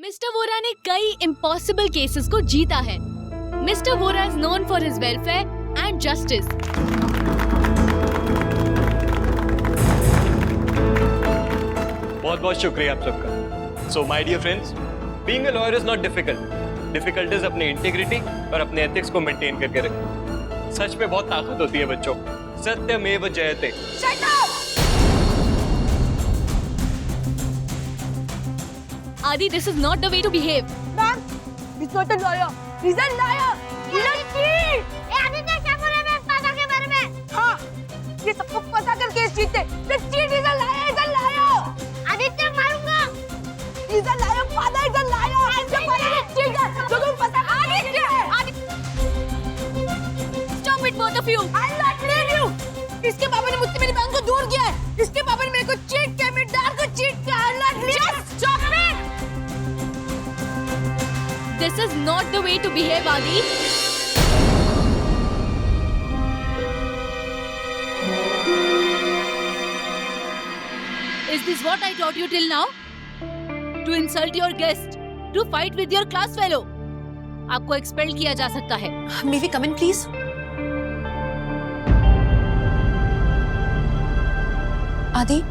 Mister Vora ने कई impossible cases को जीता है। Mister Vora is known for his welfare and justice. बहुत बहुत शुक्रिया आप सबका। So my dear friends, being a lawyer is not difficult. Difficult is अपनी इंटीग्रिटी और अपने एथिक्स को मेंटेन करके रखना। सच में बहुत ताकत होती है बच्चों। सत्यमेव जयते। Shut up! Adi, this is not the way to behave. Ma'am, he's not a lawyer. He's a liar. He's a cheat. Aditya क्या बोल रहे हैं पापा के बारे में? हाँ, ये सबको पता कर केस जीतते। The cheat is a liar. He's a liar. Aditya मारूंगा। He's a liar. Father is a liar. The father is a cheater. जो तुम पता आदित्य है। Stop it, both of you. I'll not leave you. इसके पापा ने मुझसे मेरी बहन को दूर किया है। इसके पापा ने मेरे को चीट किया, मेरे डैड को चीट किया। I'll not leave you. Just stop it. This is not the way to behave, Adi. Is this what I taught you till now? To insult your guest, to fight with your class fellow. आपको expel किया जा सकता है। May we come in, please? आदि,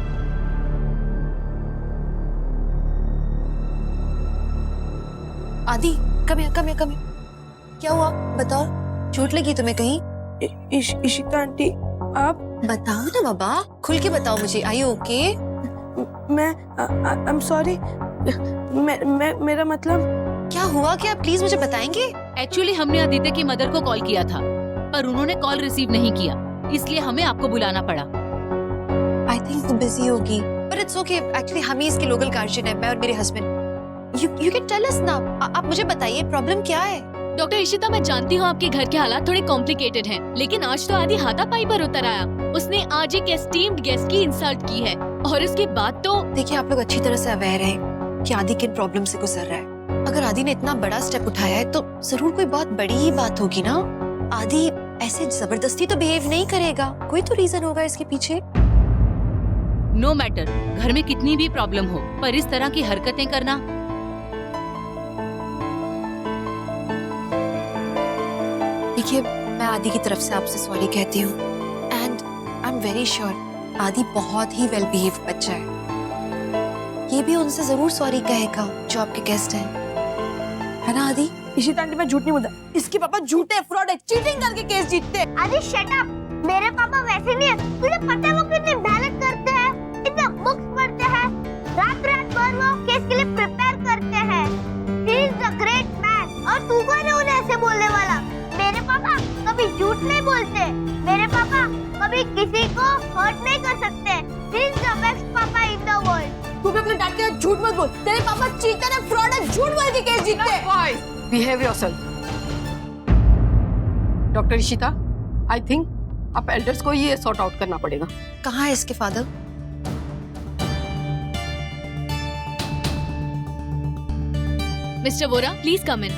आदि, come here. क्या हुआ? बताओ, चोट लगी तुम्हें कहीं? इशिता आंटी, आप? बताओ ना बाबा, खुल के बताओ मुझे। Are you okay? I'm sorry. मेरा मतलब क्या हुआ? क्या प्लीज मुझे बताएंगे? एक्चुअली हमने आदित्य की मदर को कॉल किया था, पर उन्होंने कॉल रिसीव नहीं किया, इसलिए हमें आपको बुलाना पड़ा। I think वो बिजी होगी, but it's okay. Actually हम ही इसके लोकल गार्जियन है, मैं और मेरे husband. You can tell us now. आप मुझे बताइए प्रॉब्लम क्या है? डॉक्टर इशिता, मैं जानती हूँ आपके घर के हालात थोड़े कॉम्प्लिकेटेड हैं, लेकिन आज तो आदि हाथापाई पर उतर आया। उसने आज एक एस्टीम्ड गेस्ट की इंसल्ट की है, और उसके बाद तो देखिए, आप लोग अच्छी तरह से अवेयर हैं कि आदि किन प्रॉब्लम से गुजर रहा है। अगर आदि ने इतना बड़ा स्टेप उठाया है तो जरूर कोई बहुत बड़ी ही बात होगी ना। आदि ऐसे जबरदस्ती तो बिहेव नहीं करेगा, कोई तो रीजन होगा इसके पीछे। नो मैटर, घर में कितनी भी प्रॉब्लम हो, पर इस तरह की हरकतें करना। देखिए, मैं आदि की तरफ से आपसे सॉरी कहती हूँ, and I am very sure आदि बहुत ही वेल बिहेव बच्चा है। ये भी उनसे जरूर सॉरी कहेगा जो आपके गेस्ट हैं, है ना आदि? इशिता आंटी, मैं झूठ नहीं बोलता। इसके पापा झूठे, फ्रॉड है, चीटिंग करके केस जीतते। आदि शट अप। मेरे पापा वैसे नहीं है। तुझे पता है वो कितनी मेहनत करते हैं, इतना बुक्स पढ़ते हैं, रात भर वो केस के लिए प्रिपेयर करते हैं। He is a great man. और तू कौन है उन्हें ऐसे बोलने वाला? मेरे पापा कभी झूठ नहीं बोलते। मेरे पापा कभी किसी को हर्ट नहीं कर सकते। ही इज द बेस्ट पापा इन द वर्ल्ड। तू भी अपने डैड के साथ झूठ मत बोल। तेरे पापा चीटर है, फ्रॉड है, झूठ बोल के केस जीतते हैं। Behave yourself. Doctor Ishita, I think आप एल्डर्स को ये सॉर्ट आउट करना पड़ेगा। कहाँ है इसके father? Mister Vora, please come in.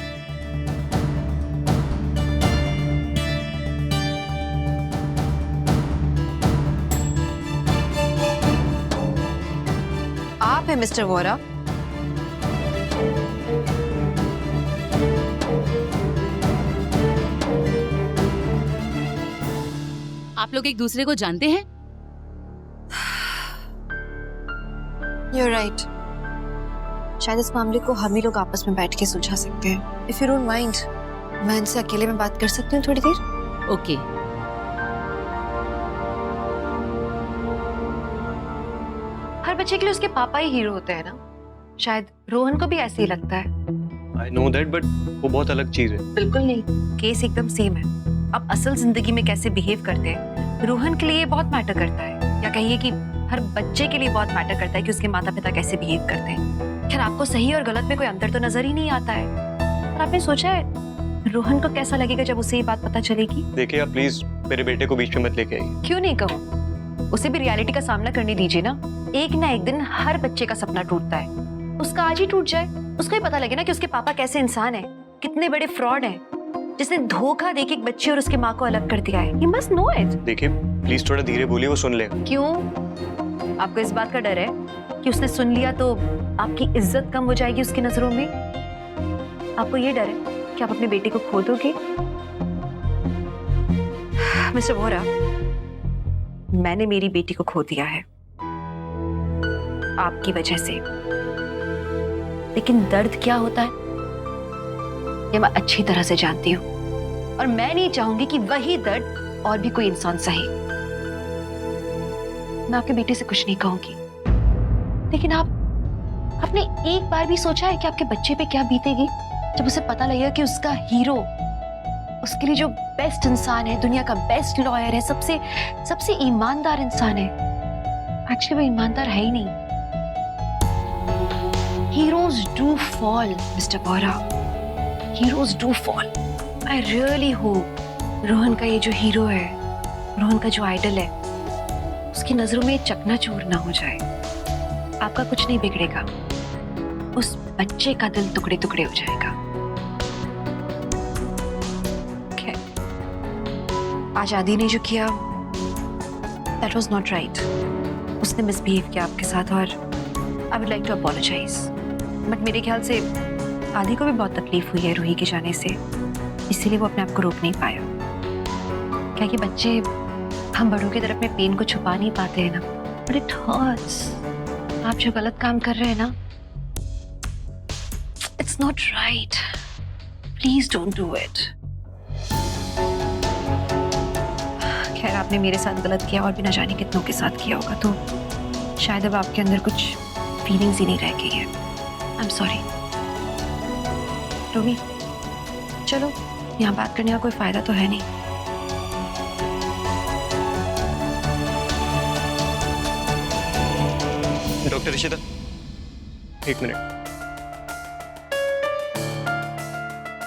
आप है मिस्टर वोरा? आप लोग एक दूसरे को जानते हैं? You're right. शायद इस मामले को हम ही लोग आपस में बैठ के सुलझा सकते हैं। If you don't mind, मैं इनसे अकेले में बात कर सकती हूँ थोड़ी देर? ओके। हर बच्चे के लिए उसके पापा ही हीरो होते हैं ना। शायद रोहन को भी ऐसे ही लगता है। I know that, but वो बहुत अलग चीज है। बिल्कुल नहीं, केस एकदम सेम है। अब असल जिंदगी में कैसे बिहेव करते हैं, रोहन के लिए ये बहुत मैटर करता है, या कहिए कि हर बच्चे के लिए बहुत मैटर करता है कि उसके माता पिता कैसे बिहेव करते हैं। खैर, आपको सही और गलत में कोई अंतर तो नजर ही नहीं आता है, पर आपने सोचा है रोहन को कैसा लगेगा जब उसे ये बात पता चलेगी? देखिए, आप प्लीज मेरे बेटे को बीच में मत लेके आइए। क्यों नहीं कहूँ, उसे भी रियलिटी का सामना करने दीजिए ना। एक ना एक दिन हर बच्चे का सपना टूटता है, उसका आज ही टूट जाए, उसको ही पता लगे ना कि उसके पापा कैसे इंसान है, कितने बड़े फ्रॉड हैं, जिसने धोखा देके एक बच्चे और उसके माँ को अलग कर दिया है। He must know it. देखिए, प्लीज थोड़ा धीरे बोलिए, वो सुन लेगा। क्यों? आपको इस बात का डर है कि उसने सुन लिया तो आपकी इज्जत कम हो जाएगी उसकी नजरों में? आपको ये डर है कि आप अपने बेटे को खो दोगे? मिस्टर वोरा, मैंने मेरी बेटी को खो दिया है आपकी वजह से, लेकिन दर्द क्या होता है ये मैं अच्छी तरह से जानती हूँ, और मैं नहीं चाहूंगी कि वही दर्द और भी कोई इंसान सहे। मैं आपके बेटे से कुछ नहीं कहूंगी, लेकिन आपने एक बार भी सोचा है कि आपके बच्चे पे क्या बीतेगी जब उसे पता लगेगा कि उसका हीरो, उसके लिए जो बेस्ट इंसान है, दुनिया का बेस्ट लॉयर है, सबसे ईमानदार इंसान है, एक्चुअली वो ईमानदार है ही नहीं। Heroes do fall, Mr. Bora. Heroes do fall. I really hope Rohan का ये जो हीरो है, रोहन का जो आइडल है, उसकी नजरों में चकनाचूर ना हो जाए। आपका कुछ नहीं बिगड़ेगा, उस बच्चे का दिल टुकड़े टुकड़े हो जाएगा। आज आदि ने जो किया, that was not right. उसने मिसबिहेव किया आपके साथ और I would like to apologize. But मेरे ख्याल से आदि को भी बहुत तकलीफ हुई है रूही के जाने से, इसीलिए वो अपने आप को रोक नहीं पाया। क्या कि बच्चे, हम बड़ों की तरफ में पेन को छुपा नहीं पाते हैं ना, but it hurts. आप जो गलत काम कर रहे हैं ना, it's not right. Please don't do it. खैर, आपने मेरे साथ गलत किया और भी ना जाने कितनों के साथ किया होगा, तो शायद अब आपके अंदर कुछ फीलिंग्स ही नहीं रह गई है। I am sorry. रोमी, चलो, यहाँ बात करने का कोई फायदा तो है नहीं। डॉक्टर ऋषिता, एक मिनट।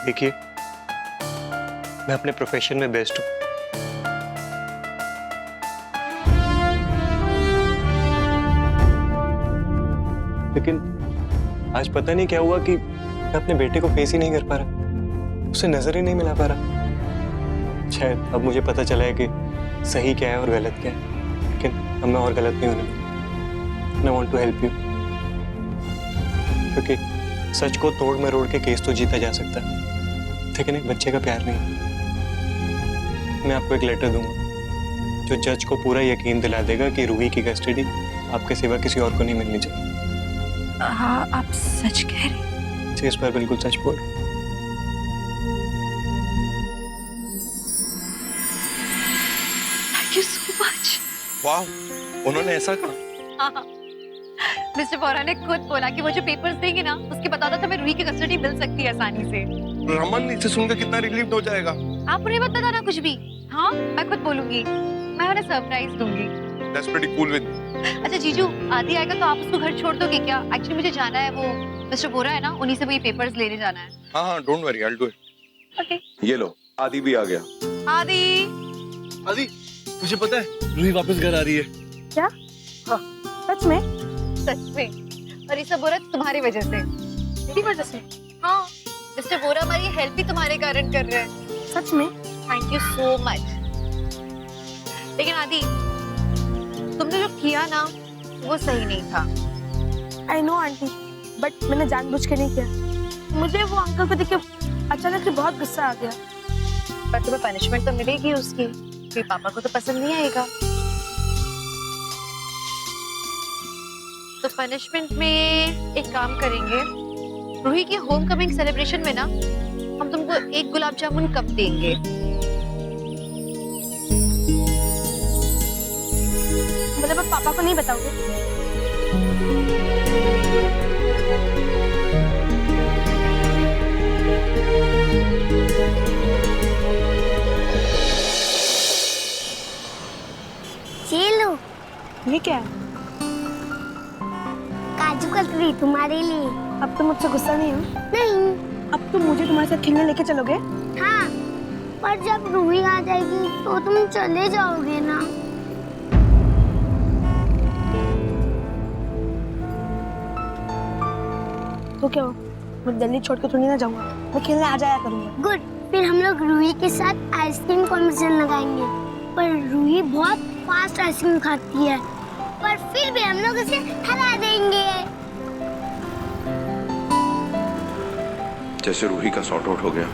देखिए, मैं अपने प्रोफेशन में बेस्ट हूँ, लेकिन आज पता नहीं क्या हुआ कि मैं अपने बेटे को फेस ही नहीं कर पा रहा, उसे नजर ही नहीं मिला पा रहा। शायद अब मुझे पता चला है कि सही क्या है और गलत क्या है, लेकिन अब मैं और गलत नहीं होने दूंगा। I want to help you, क्योंकि सच को तोड़ मरोड़ के केस तो जीता जा सकता है, लेकिन एक बच्चे का प्यार नहीं। मैं आपको एक लेटर दूंगा जो जज को पूरा यकीन दिला देगा कि रूही की कस्टडी आपके सिवा किसी और को नहीं मिलनी चाहिए। हाँ, आप सच कह रहे हैं? इस पर बिल्कुल सच बोल। Thank you so much. वाह, उन्होंने ऐसा कहा? हाँ, मिस्टर बोरा ने खुद बोला कि वो जो पेपर्स देंगे ना, उसके बताता था मैं रूही की कस्टडी मिल सकती है आसानी से। रमन इसे सुनकर कितना रिलीव्ड हो जाएगा। आप उन्हें मत बताना कुछ भी। हाँ, मैं खुद बोलूंगी, मैं उन्हें सरप्राइज दूंगी। That's pretty cool with. अच्छा जीजू, आदि आएगा तो आप उसको घर छोड़ दोगे क्या? एक्चुअली मुझे जाना है, वो मिस्टर बोरा है ना, उन्हीं से वो ये पेपर्स लेने जाना है। हाँ, don't worry, I'll do it. Okay. ये लो, आदि भी आ गया। आदि, आदि, तुझे पता है रूही वापस घर आ रही है? क्या? हाँ, सच में? सच में। और ये सब बोरा तुम्हारी वजह से। मेरी वजह से? हाँ, मिस्टर बोरा हमारी हेल्प भी तुम्हारे कारण कर रहे हैं। सच में? Thank you so much. लेकिन आदि, तुमने जो किया ना, वो सही नहीं था। आई नो आंटी, बट मैंने जानबूझ के नहीं किया। मुझे वो अंकल को देख के अचानक से बहुत गुस्सा आ गया। पर तुम्हें पनिशमेंट तो मिलेगी उसकी, क्योंकि पापा को तो पसंद नहीं आएगा। तो पनिशमेंट में एक काम करेंगे, रूही की होम कमिंग सेलिब्रेशन में ना, हम तुमको एक गुलाब जामुन कप देंगे। मतलब आप पापा को नहीं बताओगे? चलो, ये क्या है? काजू कतरी तुम्हारे लिए। अब तुम मुझसे गुस्सा नहीं हो? नहीं। अब तुम मुझे तुम्हारे साथ खेलने लेके चलोगे? हाँ, पर जब रूही आ जाएगी तो तुम चले जाओगे ना। तो क्या हो? मैं दिल्ली छोड़ के थोड़ी ना जाऊंगा, मैं खेलने आ जाया करूंगा। गुड, फिर हम लोग रूही के साथ आइसक्रीम कॉम्पिटिशन लगाएंगे। पर रूही बहुत फास्ट आइसक्रीम खाती है, पर फिर भी हम लोग उसे हरा देंगे। जैसे रूही का सॉर्ट आउट हो गया,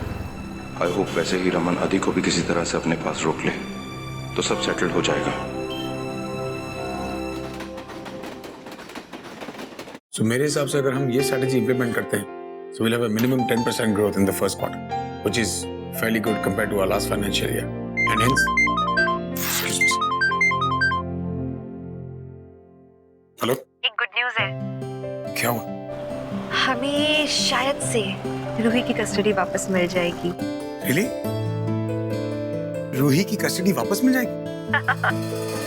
आई होप वैसे ही रमन आदि को भी किसी तरह से अपने पास रोक ले तो सब सेटल्ड हो जाएगा। So, मेरे हिसाब से अगर हम ये स्ट्रेटजी इंप्लीमेंट करते हैं, so we'll have a minimum 10% growth in the first quarter, which is fairly good compared to our last financial year. And hence, excuse me. Hello, एक गुड न्यूज है। क्या हुआ? हमें शायद से रूही की कस्टडी वापस मिल जाएगी। Really? रूही की कस्टडी वापस मिल जाएगी?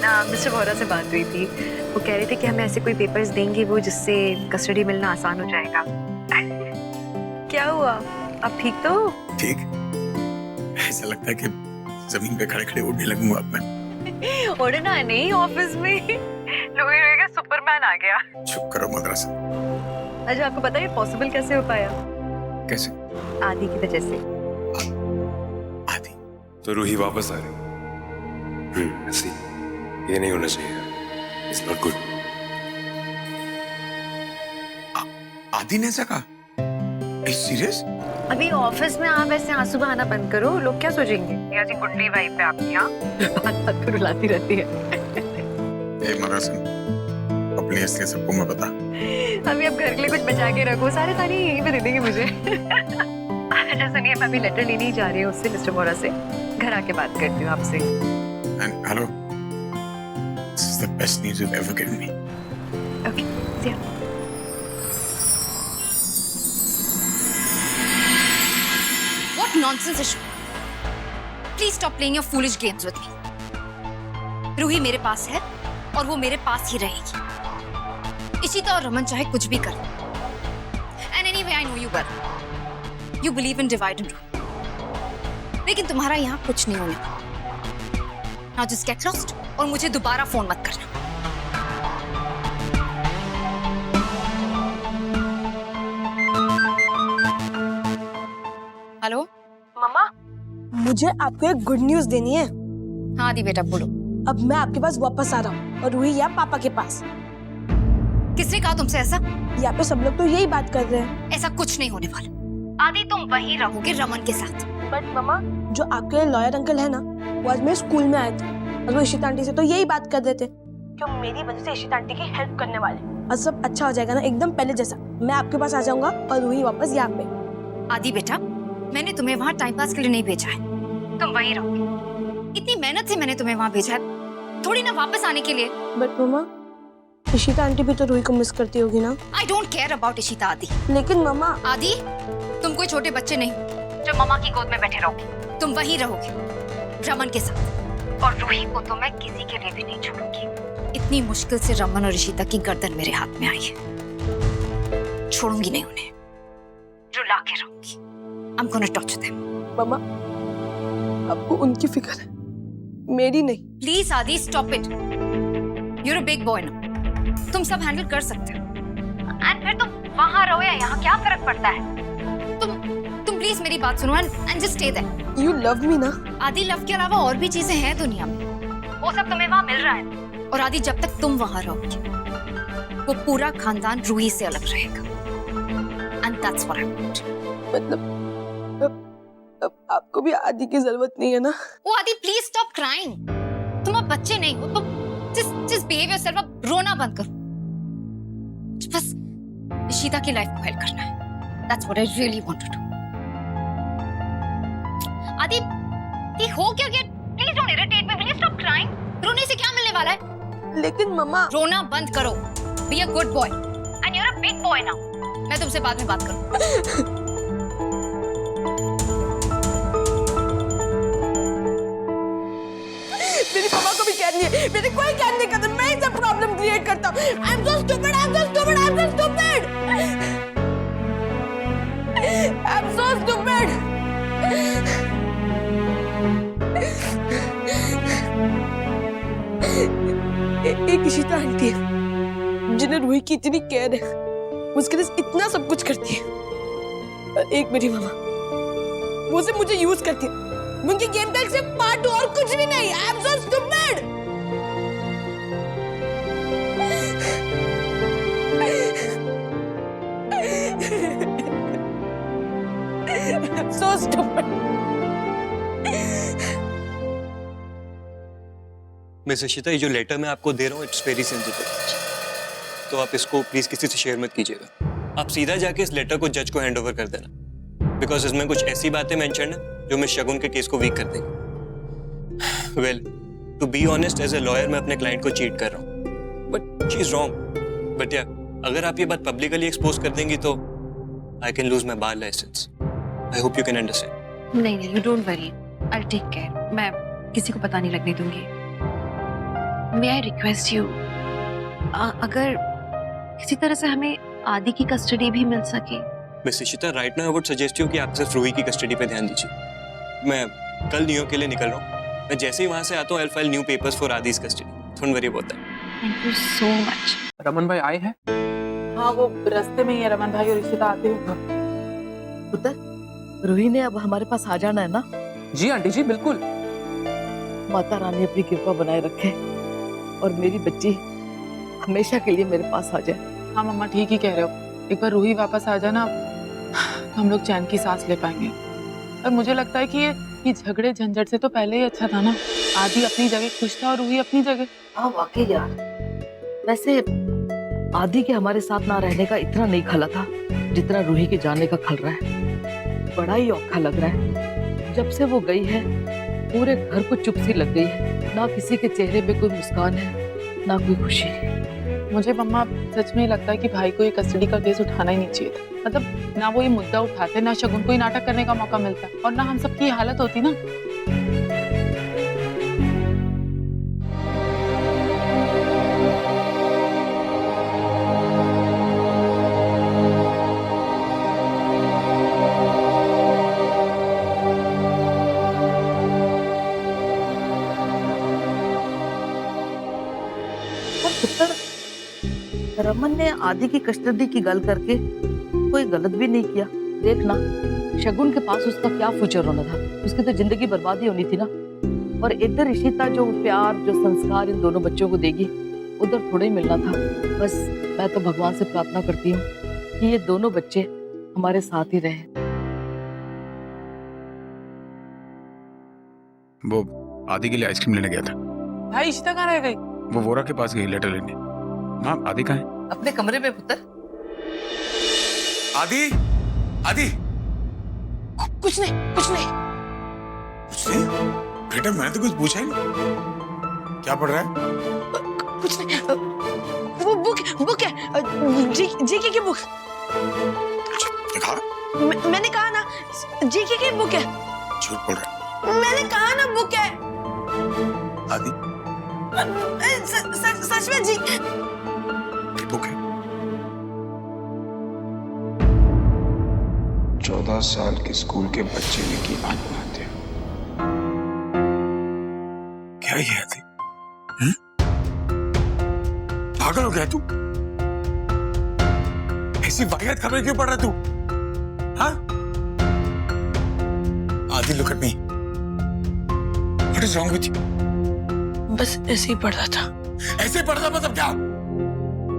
ना, मिस्टर वोहरा से बात हुई थी, वो कह रहे थे कि हमें ऐसे कोई पेपर्स देंगे वो जिससे कस्टडी मिलना आसान हो जाएगा। क्या हुआ, आप ठीक तो हो? ठीक, ऐसा लगता है कि जमीन पे खड़े खड़े उड़ने लगूंगा अब मैं। उड़ना नहीं, ऑफिस में रूही का सुपरमैन आ गया। चुप करो मदरसा। अच्छा, आपको पता है ये पॉसिबल कैसे हो पाया? कैसे? आदि की वजह से। आदि? तो रूही वापस आ रही। ऐसी ये नहीं होना चाहिए। It's not good. आदि ने ऐसा कहा? सीरियस? अभी ऑफिस में आप ऐसे आंसू बहाना बंद करो, लोग क्या सोचेंगे? यार जी गुंडी वाइब पे आपकी, हाँ? बात बात पे रुलाती रहती है। ए मदरसा, अपनी असलियत सबको मैं बता। अभी आप घर के लिए कुछ बचा के रखो, सारे ताने यहीं पे दे देंगे मुझे। अच्छा सुनिए, मैं अभी लेटर लेने ही जा रही हूँ उससे, मिस्टर वोहरा से। घर आके बात करती हूँ आपसे। And hello, this is the best news you've ever given me. Okay, see ya. What nonsense, Ishu. Please stop playing your foolish games with me. Ruhi मेरे पास है और वो मेरे पास ही रहेगी। इशिता और रमन चाहे कुछ भी कर। And anyway, I know you well. You believe in divide and rule. लेकिन तुम्हारा यहाँ कुछ नहीं होने वाला। Now just get lost और मुझे दोबारा फोन मत करना। हेलो मम्मा, मुझे आपको एक गुड न्यूज देनी है। हाँ दी बेटा, बोलो। अब मैं आपके पास वापस आ रहा हूँ और रूही या पापा के पास। किसने कहा तुमसे ऐसा? यहाँ पे सब लोग तो यही बात कर रहे हैं। ऐसा कुछ नहीं होने वाला। आदि तुम वहीं रहोगे रमन के साथ। बट मम्मा, जो आपके लॉयर अंकल है ना, वो आज मेरे स्कूल में आए थे और वो इशिता आंटी से तो यही बात कर रहे थे कि मेरी वजह से इशिता आंटी की हेल्प करने वाले और सब अच्छा हो जाएगा ना, एकदम पहले जैसा। मैं आपके पास आ जाऊंगा और रूही वापस यहाँ पे। आदि बेटा, मैंने तुम्हें वहाँ टाइम पास के लिए नहीं भेजा है, तुम वहीं रहोगे। इतनी मेहनत से मैंने तुम्हें वहाँ भेजा है, थोड़ी ना वापस आने के लिए। बट मम्मा, इशिता आंटी भी तो रूही को मिस करती होगी ना। I don't care about Ishita आदि। लेकिन मम्मा, आदि तुम कोई छोटे बच्चे नहीं जो मम्मा की गोद में बैठे रहोगे। तुम वहीं रहोगे रमन के साथ, और रूही को तो मैं किसी के लिए भी नहीं छोड़ूंगी। इतनी मुश्किल से रमन और इशिता की गर्दन मेरे हाथ में आई है, छोड़ूंगी नहीं उन्हें, रुला के रहूंगी। I'm gonna torture them. मम्मा, आपको उनकी फिक्र है, मेरी नहीं। Please आदि, stop it. You're a big boy now. तुम सब हैंडल कर सकते हो। And फिर तुम वहाँ रहो या यहाँ, क्या फर्क पड़ता है? तुम प्लीज मेरी बात सुनो and just stay there. You love me ना? आदि, लव के अलावा और भी चीजें हैं दुनिया में, वो सब तुम्हें वहाँ मिल रहा है। और आदि, जब तक तुम वहाँ रहोगे, वो पूरा खानदान रूही से अलग रहेगा। And that's what I want. मतलब अब आपको भी आदि की जरूरत नहीं है ना? ओ आदि, प्लीज स्टॉप क्राइंग। तुम अब बच्चे नहीं हो, तुम just behave yourself। अब रोना बंद करो। बस इशिता की लाइफ को हेल्प करना है। That's what I really want to do. आदि, ये हो क्या गया? Please don't irritate me. Will you stop crying? रोने से क्या मिलने वाला है? लेकिन मम्मा, रोना बंद करो। Be a good boy. And you're a big boy now. मैं तुमसे बाद में बात करूँ। मेरी पापा को भी कहनी है, मेरे कोई कहने नहीं करता, मैं ही सब प्रॉब्लम क्रिएट करता हूँ। I'm so stupid, I'm so stupid, I'm so stupid. I'm so stupid. एक इशिता आंटी है जिन्हें रूही की इतनी केयर है, उसके लिए इतना सब कुछ करती है। और एक मेरी मामा, वो सिर्फ मुझे यूज करती है, उनकी गेम का सिर्फ पार्ट और कुछ भी नहीं। I am so stupid. Miss Ishita, ये जो लेटर मैं आपको दे रहा हूँ इट्स वेरी सेंसिटिव, तो आप इसको प्लीज किसी से शेयर मत कीजिएगा। आप सीधा जाके इस लेटर को जज को हैंड ओवर कर देना, बिकॉज इसमें कुछ ऐसी बातें मेंशन है जो मिस शगुन के केस को वीक कर देंगी। Well, to be honest, as a lawyer मैं अपने क्लाइंट को चीट कर रहा हूँ, but she is wrong. But या अगर आप ये बात पब्लिकली एक्सपोज कर देंगी तो I can lose my bar license. I hope you can understand. नहीं, you don't worry, I will take care. मैं किसी को पता नहीं लगने दूंगी। मे आई रिक्वेस्ट यू, अगर किसी तरह से हमें आदि की कस्टडी भी मिल सके। Miss Ishita, right now I would suggest you कि आप सिर्फ रूही की कस्टडी पे ध्यान दीजिए। मैं कल न्यूयॉर्क के लिए निकल रहा हूँ, मैं जैसे ही वहां से आता हूँ I will file new papers for आदि's custody. Don't worry about that. Thank you so much. Raman भाई आए हैं? हाँ, वो रास्ते में ही है। रमन भाई और इशिता आते हुए। पुत्र, रूही ने अब हमारे पास आ जाना है ना? जी आंटी जी, बिल्कुल। माता रानी अपनी कृपा बनाए रखे और मेरी बच्ची हमेशा के लिए मेरे पास आ जाए। हाँ मम्मा, ठीक ही कह रहे हो। एक बार रूही वापस आ जाना तो हम लोग चैन की सांस ले पाएंगे। और मुझे लगता है कि ये झगड़े झंझट से तो पहले ही अच्छा था ना। आदि अपनी जगह खुश था और रूही अपनी जगह। हाँ वाकई यार, वैसे आदि के हमारे साथ ना रहने का इतना नहीं खला था जितना रूही के जाने का खल रहा है। बड़ा ही औखा लग रहा है। जब से वो गई है पूरे घर को चुप सी लग गई है। ना किसी के चेहरे पे कोई मुस्कान है, ना कोई खुशी। मुझे मम्मा सच में ही लगता है कि भाई को ये कस्टडी का केस उठाना ही नहीं चाहिए था। मतलब ना वो ये मुद्दा उठाते, ना शगुन को ही नाटक करने का मौका मिलता और ना हम सबकी हालत होती ना। रमन ने आदि की कस्टडी की गल करके कोई गलत भी नहीं किया। देखना, शगुन के पास उसका क्या फ्यूचर होना था। उसकी तो जिंदगी बर्बाद ही होनी थी ना। और इधर इशिता जो प्यार, जो संस्कार इन दोनों बच्चों को देगी, उधर थोड़ा ही मिलना था। बस मैं तो भगवान से प्रार्थना करती हूँ कि ये दोनों बच्चे हमारे साथ ही रहे। वो आदि के लिए आइसक्रीम लेने गया था। भाई इशिता कहाँ रह गई? वो वोरा के पास गई लेटर लेने। माँ, आदि कहाँ है? अपने कमरे में पुत्र। आदि, आदि। कुछ नहीं, कुछ नहीं। कुछ नहीं? बेटा मैंने तो कुछ पूछा ही नहीं। क्या पढ़ रहा है? कुछ नहीं। वो बुक है, जीके की बुक। दिखा। मैंने कहा ना, जीके की बुक है। झूठ बोल रहा है। मैंने कहा ना बुक है। आदि, सच में जी बुक है। 14 साल के स्कूल के बच्चे ने की आत्महत्या। क्या ये है? पागल हो गया तू? ऐसी वाहियात खबरें क्यों पढ़ रहा तू? हाँ? आदि, look at me. What is wrong with you? बस ऐसे ही पढ़ रहा था। ऐसे पढ़ रहा मतलब क्या?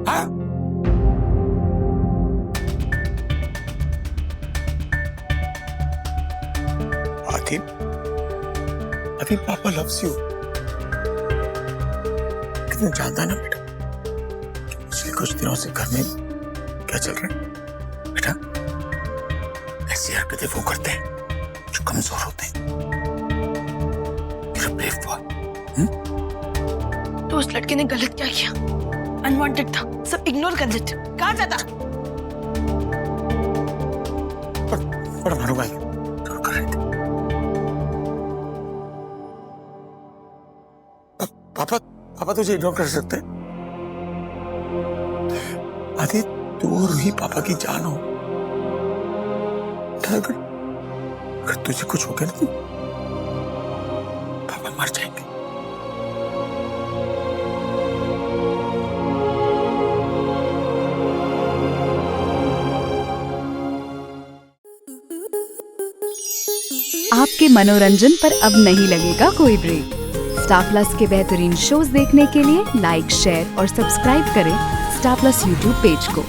हाँ? आदि, आदि, पापा लव्स यू। कितना जानता है ना बेटा। पिछले कुछ दिनों से घर में क्या चल रहा है बेटा? ऐसी हरकतें वो करते हैं जो कमजोर होते हैं। You're a brave boy. तो उस लड़के ने गलत क्या किया? अनवांटेड था, सब इग्नोर कर देते। कहाँ जाता? पर मारो भाई, जरूर कर रहे थे। पापा तुझे इग्नोर कर सकते हैं? आदि, तू और रूही पापा की जान हो। अगर तुझे कुछ हो गया ना तो पापा मर जाएंगे। आपके मनोरंजन पर अब नहीं लगेगा कोई ब्रेक। स्टार प्लस के बेहतरीन शोज देखने के लिए लाइक, शेयर और सब्सक्राइब करें स्टार प्लस यूट्यूब पेज को।